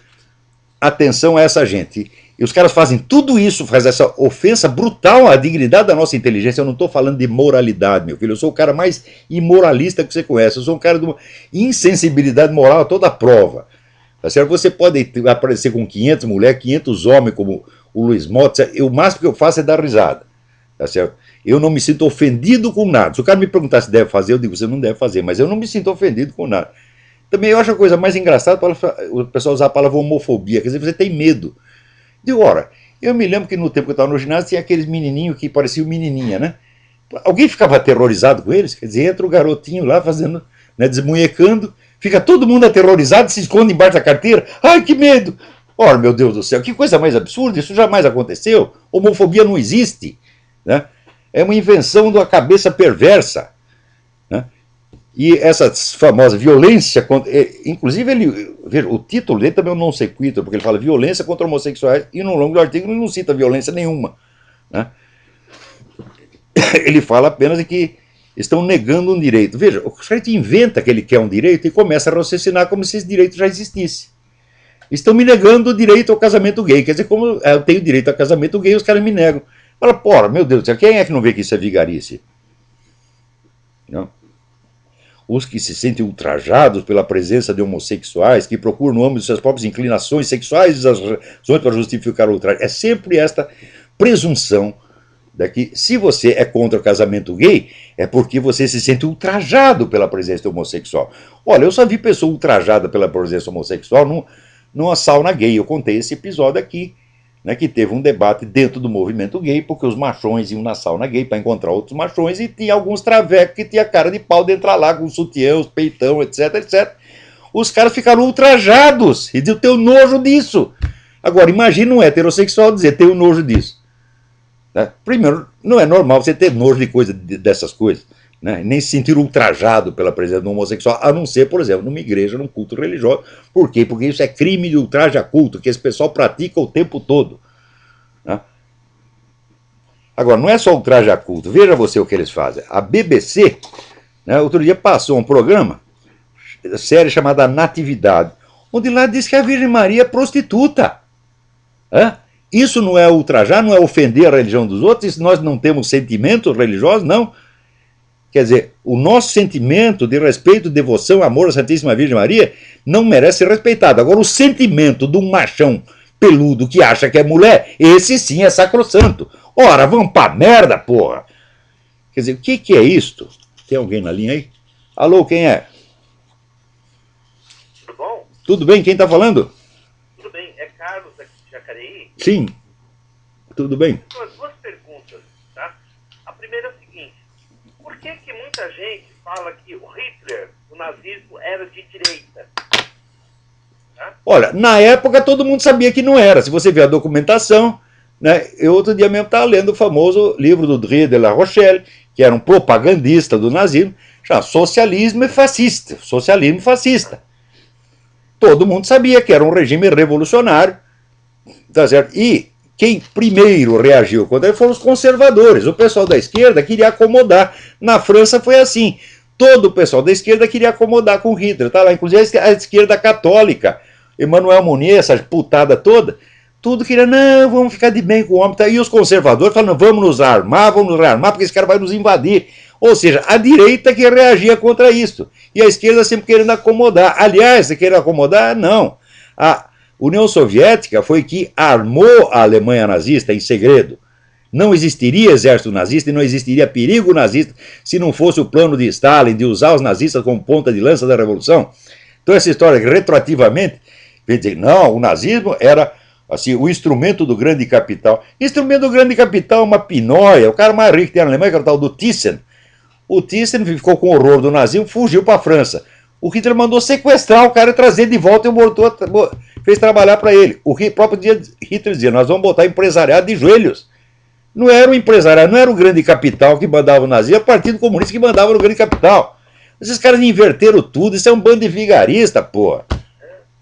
atenção a essa gente. E os caras fazem tudo isso, faz essa ofensa brutal à dignidade da nossa inteligência. Eu não estou falando de moralidade, meu filho. Eu sou o cara mais imoralista que você conhece. Eu sou um cara de uma insensibilidade moral a toda prova. Tá certo? Você pode aparecer com 500 mulheres, 500 homens, como o Luiz Mota. O máximo que eu faço é dar risada. Tá certo? Eu não me sinto ofendido com nada. Se o cara me perguntar se deve fazer, eu digo, você não deve fazer. Mas eu não me sinto ofendido com nada. Também eu acho a coisa mais engraçada o pessoal usar a palavra homofobia. Quer dizer, você tem medo. Digo, ora, eu me lembro que no tempo que eu estava no ginásio tinha aqueles menininhos que pareciam menininha, né? Alguém ficava aterrorizado com eles? Quer dizer, entra o garotinho lá fazendo, né, desmunhecando, fica todo mundo aterrorizado, se esconde embaixo da carteira. Ai, que medo! Ora, meu Deus do céu, que coisa mais absurda, isso jamais aconteceu. Homofobia não existe, né? É uma invenção da cabeça perversa, né? E essa famosa violência, inclusive ele, veja, o título dele também é um non sequitur, porque ele fala violência contra homossexuais, e no longo do artigo ele não cita violência nenhuma, né? Ele fala apenas de que estão negando um direito. Veja, o sujeito inventa que ele quer um direito e começa a raciocinar como se esse direito já existisse. Estão me negando o direito ao casamento gay, quer dizer, como eu tenho direito ao casamento gay, os caras me negam. Fala, porra, meu Deus do céu, quem é que não vê que isso é vigarice? Não? Os que se sentem ultrajados pela presença de homossexuais, que procuram no âmbito de suas próprias inclinações sexuais as razões para justificar o ultraje. É sempre esta presunção de que, se você é contra o casamento gay, é porque você se sente ultrajado pela presença do homossexual. Olha, eu só vi pessoa ultrajada pela presença homossexual numa sauna gay. Eu contei esse episódio aqui, né, que teve um debate dentro do movimento gay, porque os machões iam na sauna gay para encontrar outros machões, e tinha alguns travecos que tinha cara de pau de entrar lá com sutiã, os peitão, etc, etc. Os caras ficaram ultrajados e diziam, tenho nojo disso. Agora, imagina um heterossexual dizer, tenho nojo disso. Né? Primeiro, não é normal você ter nojo de dessas coisas, né? Nem se sentir ultrajado pela presença do homossexual, a não ser, por exemplo, numa igreja, num culto religioso. Por quê? Porque isso é crime de ultraje a culto, que esse pessoal pratica o tempo todo. Né? Agora, não é só ultraje a culto, veja você o que eles fazem. A BBC, né, outro dia passou um programa, série chamada Natividade, onde lá diz que a Virgem Maria é prostituta. Isso não é ultrajar, não é ofender a religião dos outros, isso nós não temos sentimentos religiosos, não. Quer dizer, o nosso sentimento de respeito, devoção, amor à Santíssima Virgem Maria não merece ser respeitado. Agora, o sentimento de um machão peludo que acha que é mulher, esse sim é sacrossanto. Ora, vamos pra merda, porra! Quer dizer, o que é isto? Tem alguém na linha aí? Alô, quem é? Tudo bom? Tudo bem, quem tá falando? Tudo bem, é Carlos aqui de Jacareí. Sim, tudo bem. Duas perguntas, tá? A primeira é o seguinte, por que muita gente fala que o Hitler, o nazismo, era de direita? Tá? Olha, na época todo mundo sabia que não era. Se você ver a documentação, né, eu outro dia mesmo estava lendo o famoso livro do Drie de la Rochelle, que era um propagandista do nazismo, chamado Socialismo e Fascista. Socialismo fascista. Todo mundo sabia que era um regime revolucionário, tá certo? E quem primeiro reagiu contra ele foram os conservadores. O pessoal da esquerda queria acomodar. Na França foi assim. Todo o pessoal da esquerda queria acomodar com Hitler. Tá lá, inclusive a esquerda católica. Emmanuel Mounier, essa putada toda. Tudo queria, não, vamos ficar de bem com o homem. E os conservadores falaram, vamos nos rearmar, porque esse cara vai nos invadir. Ou seja, a direita que reagia contra isso. E a esquerda sempre querendo acomodar. Aliás, se querer acomodar, não. A União Soviética foi que armou a Alemanha nazista em segredo. Não existiria exército nazista e não existiria perigo nazista se não fosse o plano de Stalin de usar os nazistas como ponta de lança da revolução. Então essa história que retroativamente, dizer, não, o nazismo era assim, o instrumento do grande capital. Instrumento do grande capital é uma pinóia. O cara mais rico que tem na Alemanha, que era o tal do Thyssen. O Thyssen ficou com horror do nazismo, fugiu para a França. O Hitler mandou sequestrar o cara e trazer de volta e o mortor fez trabalhar para ele. O próprio Hitler dizia, nós vamos botar empresariado de joelhos. Não era o empresariado, não era o grande capital que mandava o nazismo, era o Partido Comunista que mandava no grande capital. Esses caras inverteram tudo, isso é um bando de vigarista, porra.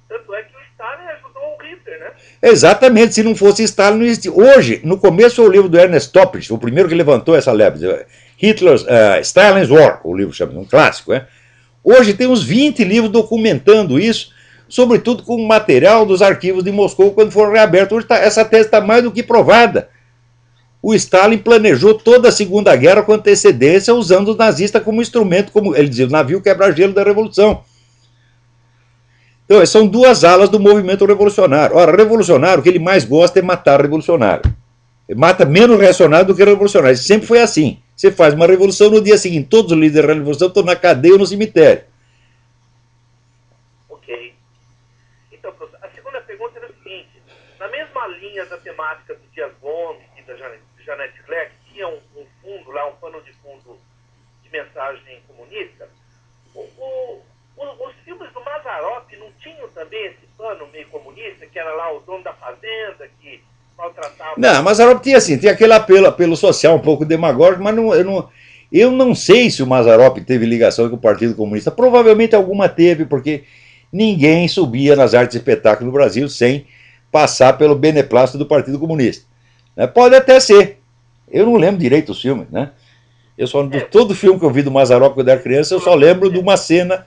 Tanto é que o Stalin ajudou o Hitler, né? Exatamente, se não fosse Stalin não existia. Hoje, no começo foi o livro do Ernest Toppich, o primeiro que levantou essa leve, Stalin's War, o livro chama, um clássico, né? Hoje tem uns 20 livros documentando isso, sobretudo com o material dos arquivos de Moscou quando foram reabertos. Hoje essa tese está mais do que provada. O Stalin planejou toda a Segunda Guerra com antecedência, usando os nazistas como instrumento, como ele dizia, o navio quebra-gelo da Revolução. Então, são duas alas do movimento revolucionário. Ora, revolucionário, o que ele mais gosta é matar revolucionário. Ele mata menos reacionário do que revolucionário. Sempre foi assim. Você faz uma revolução, no dia seguinte, todos os líderes da revolução estão na cadeia ou no cemitério. Ok. Então, professor, a segunda pergunta era o seguinte: na mesma linha da temática do Dias Gomes e da Janete Clerc, que tinha um fundo lá, um pano de fundo de mensagem comunista, os filmes do Mazzaropi não tinham também esse pano meio comunista, que era lá o dono da fazenda, que maltratava... Não, Mazzaropi tinha assim, tinha aquele apelo social um pouco demagógico, mas eu não sei se o Mazzaropi teve ligação com o Partido Comunista. Provavelmente alguma teve, porque ninguém subia nas artes de espetáculo no Brasil sem passar pelo beneplácito do Partido Comunista. Pode até ser. Eu não lembro direito os filmes, né? Eu só, de todo filme que eu vi do Mazzaropi quando era criança, eu só lembro de uma cena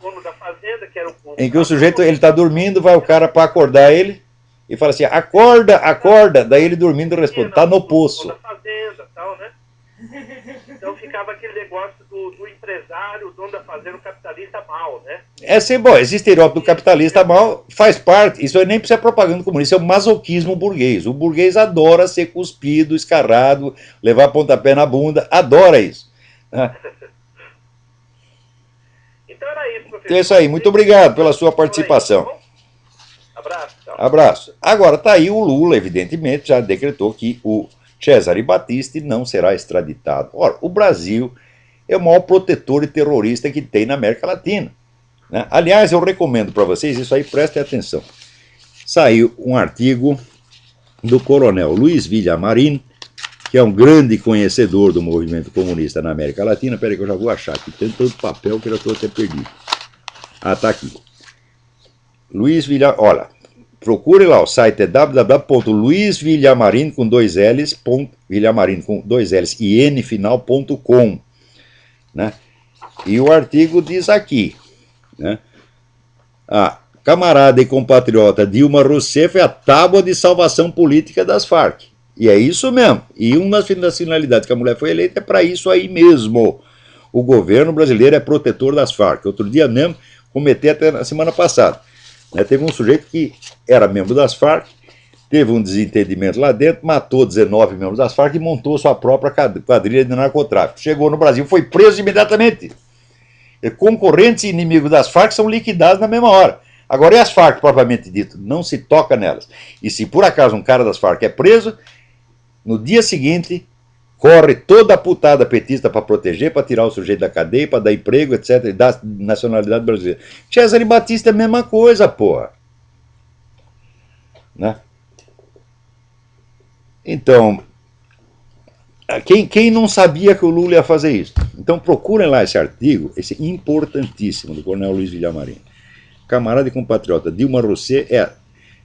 em que o sujeito ele está dormindo, vai o cara para acordar ele e fala assim, acorda, acorda, daí ele dormindo responde, está no poço. Então ficava aquele negócio do empresário, o dono da fazenda, o capitalista mal, né? Bom, esse estereótipo do capitalista mal faz parte, isso aí nem precisa ser propaganda comunista, é o masoquismo burguês. O burguês adora ser cuspido, escarrado, levar pontapé na bunda, adora isso. Então era isso, professor. Então é isso aí, muito obrigado pela sua participação. Abraço. Tchau. Abraço. Agora está aí o Lula, evidentemente, já decretou que o Cesare Battisti não será extraditado. Ora, o Brasil é o maior protetor e terrorista que tem na América Latina, né? Aliás, eu recomendo para vocês, isso aí, prestem atenção. Saiu um artigo do coronel Luiz Villamarín, que é um grande conhecedor do movimento comunista na América Latina. Espera aí que eu já vou achar aqui, tem tanto papel que eu já estou até perdido. Ah, está aqui. Luiz Villamarín, olha, procure lá, o site é www.luizvillamarin com dois L's, Villamarin com dois L's e N final.com, né? E o artigo diz aqui, né? A camarada e compatriota Dilma Rousseff é a tábua de salvação política das Farc. E é isso mesmo. E uma das finalidades que a mulher foi eleita é para isso aí mesmo. O governo brasileiro é protetor das Farc. Outro dia mesmo, comentei até na semana passada. Teve um sujeito que era membro das Farc, teve um desentendimento lá dentro, matou 19 membros das Farc e montou sua própria quadrilha de narcotráfico. Chegou no Brasil, foi preso imediatamente. Concorrentes e inimigos das Farc são liquidados na mesma hora. Agora, e as Farc, propriamente dito? Não se toca nelas. E se por acaso um cara das Farc é preso, no dia seguinte, corre toda a putada petista para proteger, para tirar o sujeito da cadeia, para dar emprego, etc., e dar nacionalidade brasileira. Cesare Battisti é a mesma coisa, porra. Né? Então, quem não sabia que o Lula ia fazer isso? Então procurem lá esse artigo, esse importantíssimo, do coronel Luiz Villamarín. Camarada e compatriota Dilma Rousseff é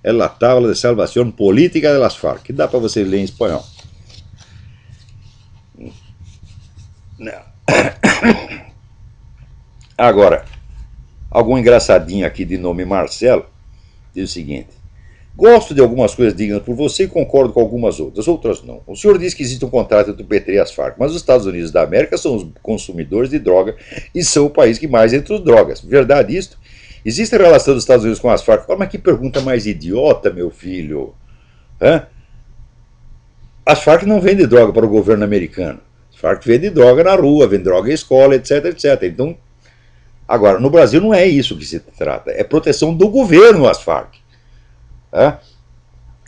a tábua de salvação política de las Farc, que dá para você ler em espanhol. Agora, algum engraçadinho aqui de nome Marcelo diz o seguinte: gosto de algumas coisas dignas por você e concordo com algumas outras não. O senhor diz que existe um contrato entre o PT e as Farc, mas os Estados Unidos da América são os consumidores de droga e são o país que mais entra as drogas. Verdade isto? Existe relação dos Estados Unidos com as Farc? Mas que pergunta mais idiota, meu filho. As Farc não vendem droga para o governo americano. As Farc vendem droga na rua, vendem droga em escola, etc, etc. Então, agora, no Brasil não é isso que se trata. É proteção do governo às Farc.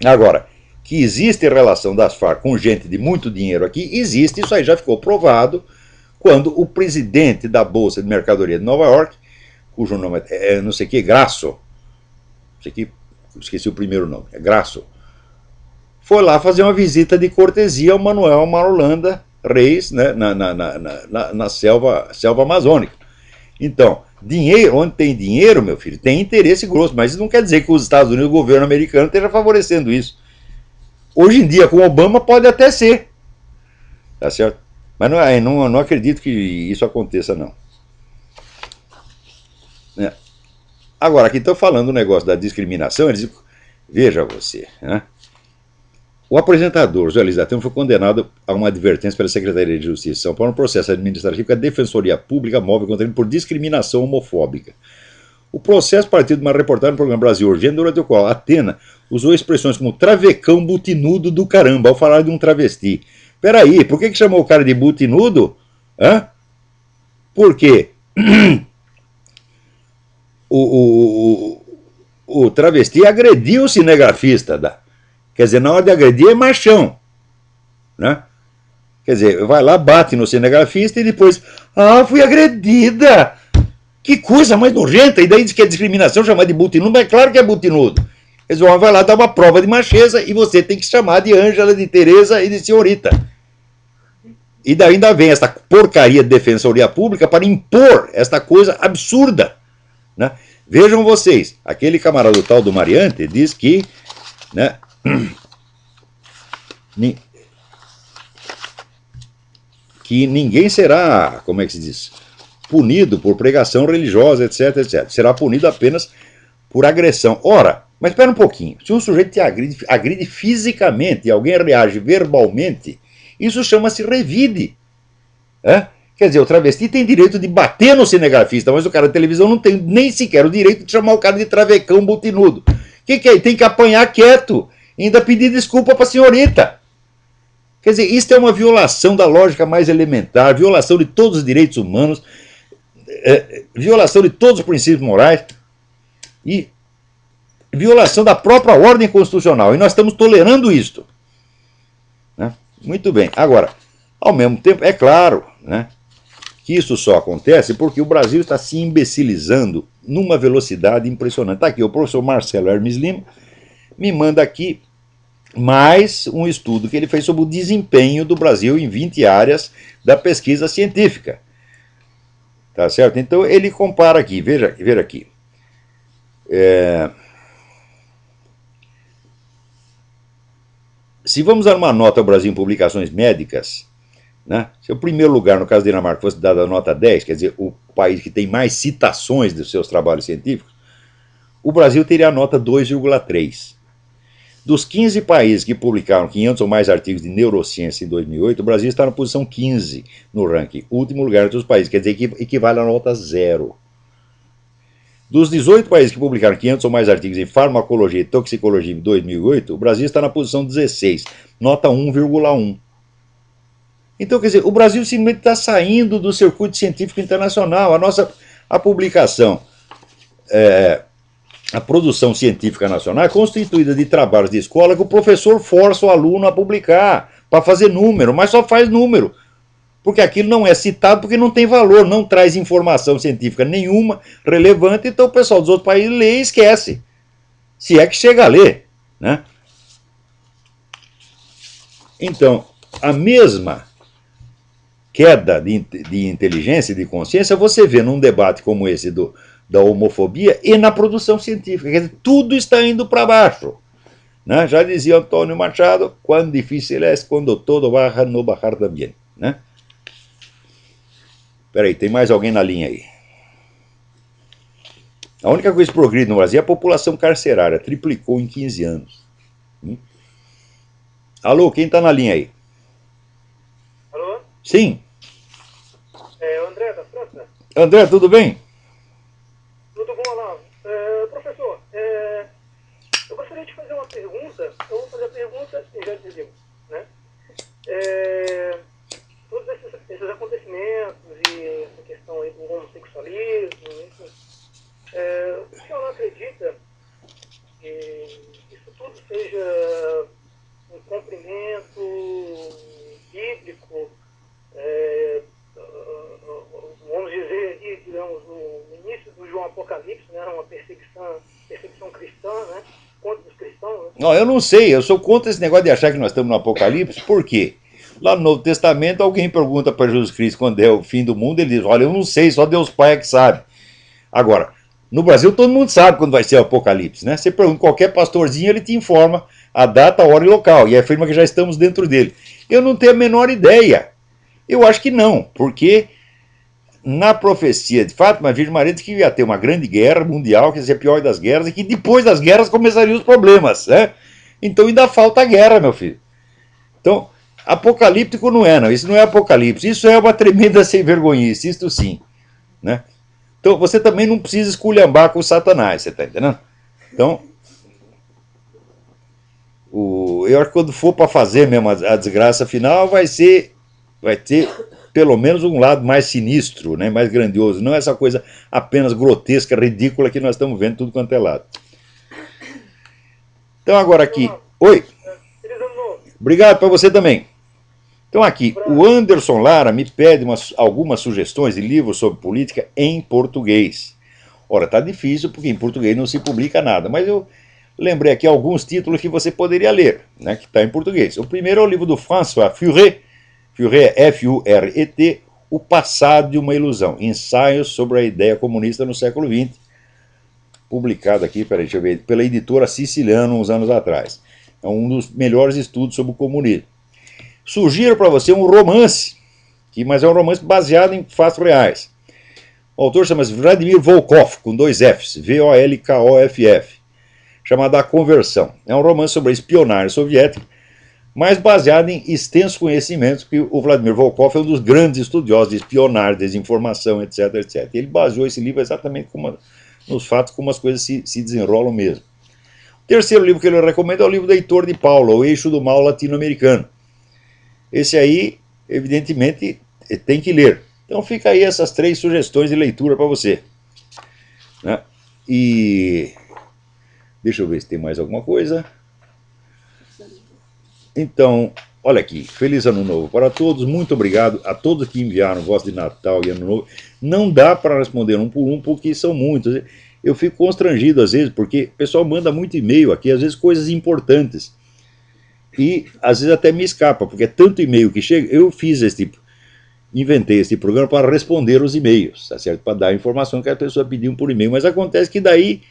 Agora, que existe relação das Farc com gente de muito dinheiro aqui, existe. Isso aí já ficou provado quando o presidente da Bolsa de Mercadoria de Nova York, cujo nome é não sei o que, Grasso, esqueci o primeiro nome, é Grasso, foi lá fazer uma visita de cortesia ao Manuel Marulanda Reis, né, na selva amazônica. Então, dinheiro, onde tem dinheiro, meu filho, tem interesse grosso, mas isso não quer dizer que os Estados Unidos, o governo americano, esteja favorecendo isso. Hoje em dia, com Obama, pode até ser, tá certo? Mas não acredito que isso aconteça, não. Agora, aqui estão falando do negócio da discriminação, eles dizem, veja você, né? O apresentador, José Luiz da Atena, foi condenado a uma advertência pela Secretaria de Justiça de São Paulo no processo administrativo que a Defensoria Pública móvel contra ele por discriminação homofóbica. O processo partiu de uma reportagem no programa Brasil Urgente, durante o qual a Atena usou expressões como travecão butinudo do caramba ao falar de um travesti. Peraí, por que chamou o cara de butinudo? Hã? Por quê? O travesti agrediu o cinegrafista. Quer dizer, na hora de agredir é machão. Né? Quer dizer, vai lá, bate no cinegrafista e depois, fui agredida. Que coisa mais nojenta. E daí diz que é discriminação chamar de butinudo, mas é claro que é butinudo. Eles vão vai lá dar uma prova de macheza e você tem que chamar de Ângela, de Tereza e de senhorita. E daí ainda vem esta porcaria de defensoria pública para impor esta coisa absurda. Né? Vejam vocês, aquele camarada tal do Mariante diz que, né, que ninguém será, como é que se diz, punido por pregação religiosa, etc, etc. Será punido apenas por agressão. Ora, mas espera um pouquinho, se um sujeito te agride fisicamente e alguém reage verbalmente, isso chama-se revide. Quer dizer, o travesti tem direito de bater no cinegrafista, mas o cara da televisão não tem nem sequer o direito de chamar o cara de travecão butinudo. O que é? Tem que apanhar quieto, ainda pedir desculpa para a senhorita. Quer dizer, isso é uma violação da lógica mais elementar, violação de todos os direitos humanos, violação de todos os princípios morais e violação da própria ordem constitucional. E nós estamos tolerando isto. Né? Muito bem. Agora, ao mesmo tempo, é claro, né, que isso só acontece porque o Brasil está se imbecilizando numa velocidade impressionante. Está aqui, o professor Marcelo Hermes Lima me manda aqui mais um estudo que ele fez sobre o desempenho do Brasil em 20 áreas da pesquisa científica. Tá certo? Então ele compara aqui, veja aqui. Se vamos dar uma nota ao Brasil em publicações médicas, né, se o primeiro lugar, no caso da Dinamarca, fosse dado a nota 10, quer dizer, o país que tem mais citações dos seus trabalhos científicos, o Brasil teria a nota 2,3. Dos 15 países que publicaram 500 ou mais artigos de neurociência em 2008, o Brasil está na posição 15 no ranking, último lugar entre os países, quer dizer que equivale a nota 0. Dos 18 países que publicaram 500 ou mais artigos em farmacologia e toxicologia em 2008, o Brasil está na posição 16, nota 1,1. Então, quer dizer, o Brasil simplesmente está saindo do circuito científico internacional. A publicação, a produção científica nacional é constituída de trabalhos de escola que o professor força o aluno a publicar, para fazer número, mas só faz número. Porque aquilo não é citado, porque não tem valor, não traz informação científica nenhuma relevante, então o pessoal dos outros países lê e esquece. Se é que chega a ler. Né? Então, a mesma queda de inteligência e de consciência você vê num debate como esse da homofobia e na produção científica. Quer dizer, tudo está indo para baixo. Né? Já dizia Antônio Machado, quão difícil é quando todo baja, no bajar também. Né? Espera aí, tem mais alguém na linha aí. A única coisa que progride no Brasil é a população carcerária, triplicou em 15 anos. Alô, quem está na linha aí? Alô? Sim. André, da França? André, tudo bem? Tudo bom, Olavo? Professor, eu gostaria de fazer uma pergunta. Eu vou fazer a pergunta e já te digo. Né? Todos esses acontecimentos e essa questão aí do homossexualismo, enfim, o senhor não acredita que isso tudo seja um cumprimento bíblico, vamos dizer aí, digamos, no início do João Apocalipse, né, uma perseguição cristã, né, contra os cristãos? Né? Não, eu não sei, eu sou contra esse negócio de achar que nós estamos no Apocalipse, por quê? Lá no Novo Testamento, alguém pergunta para Jesus Cristo quando é o fim do mundo, ele diz, olha, eu não sei, só Deus Pai é que sabe. Agora, no Brasil todo mundo sabe quando vai ser o Apocalipse, né? Você pergunta qualquer pastorzinho, ele te informa a data, a hora e local, e afirma que já estamos dentro dele. Eu não tenho a menor ideia. Eu acho que não, porque na profecia de Fátima, a Virgem Maria disse que ia ter uma grande guerra mundial, que ia ser a pior das guerras, e que depois das guerras começariam os problemas, né? Então ainda falta a guerra, meu filho. Então, apocalíptico não é, não. Isso não é apocalipse. Isso é uma tremenda sem-vergonhice, isso sim, né? Então, você também não precisa esculhambar com o Satanás, você está entendendo? Então, eu acho que quando for para fazer mesmo a desgraça final, vai ter pelo menos um lado mais sinistro, né, mais grandioso. Não essa coisa apenas grotesca, ridícula que nós estamos vendo tudo quanto é lado. Então, agora aqui. Oi. Obrigado para você também. Então, aqui, o Anderson Lara me pede algumas sugestões de livros sobre política em português. Ora, está difícil, porque em português não se publica nada, mas eu lembrei aqui alguns títulos que você poderia ler, né, que está em português. O primeiro é o livro do François Furet, Furet é F-U-R-E-T, O Passado de uma Ilusão, Ensaios sobre a Ideia Comunista no Século XX, publicado aqui, deixa eu ver, pela editora Siciliana uns anos atrás. É um dos melhores estudos sobre o comunismo. Sugiro para você um romance, mas é um romance baseado em fatos reais. O autor chama-se Vladimir Volkov, com 2 Fs, V-O-L-K-O-F-F, chamado A Conversão. É um romance sobre a espionagem soviética, mas baseado em extensos conhecimentos, que o Vladimir Volkov é um dos grandes estudiosos de espionagem, desinformação, etc, etc. Ele baseou esse livro exatamente nos fatos como as coisas se desenrolam mesmo. O terceiro livro que ele recomenda é o livro do Heitor de Paula, O Eixo do Mal Latino-Americano. Esse aí, evidentemente, tem que ler. Então fica aí essas 3 sugestões de leitura para você, né? E deixa eu ver se tem mais alguma coisa. Então, olha aqui, feliz ano novo para todos, muito obrigado a todos que enviaram voz de Natal e ano novo. Não dá para responder um por um, porque são muitos. Eu fico constrangido às vezes, porque o pessoal manda muito e-mail aqui, às vezes coisas importantes. E às vezes até me escapa, porque é tanto e-mail que chega. Eu inventei esse programa para responder os e-mails, tá certo? Para dar a informação que a pessoa pediu por e-mail. Mas acontece que daí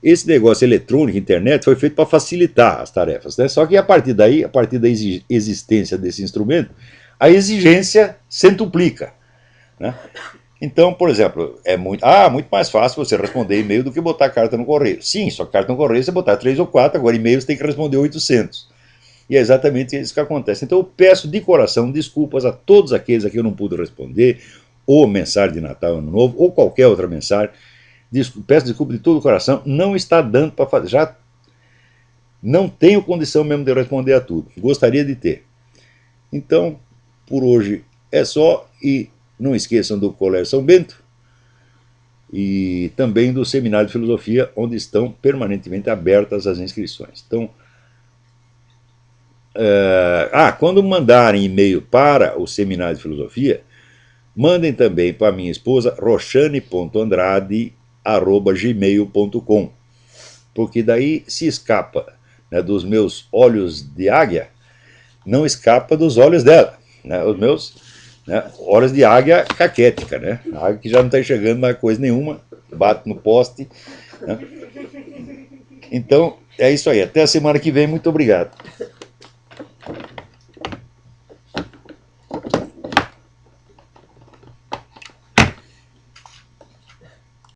esse negócio eletrônico, internet, foi feito para facilitar as tarefas, né? Só que a partir da existência desse instrumento, a exigência centuplica, né? Então, por exemplo, é muito mais fácil você responder e-mail do que botar carta no correio. Sim, só carta no correio você botar 3 ou 4, agora e-mail você tem que responder 800. E é exatamente isso que acontece. Então eu peço de coração desculpas a todos aqueles a quem eu não pude responder, ou mensagem de Natal, Ano Novo, ou qualquer outra mensagem. Peço desculpa de todo o coração, não está dando para fazer. Já não tenho condição mesmo de responder a tudo. Gostaria de ter. Então, por hoje é só, e não esqueçam do Colégio São Bento e também do Seminário de Filosofia, onde estão permanentemente abertas as inscrições. Então, quando mandarem e-mail para o Seminário de Filosofia, mandem também para minha esposa, roxane.andrade@gmail.com, porque daí se escapa, né, dos meus olhos de águia, não escapa dos olhos dela, né, os meus, né, olhos de águia caquética, né, a águia que já não está enxergando mais coisa nenhuma, bate no poste, né. Então é isso aí, até a semana que vem, muito obrigado.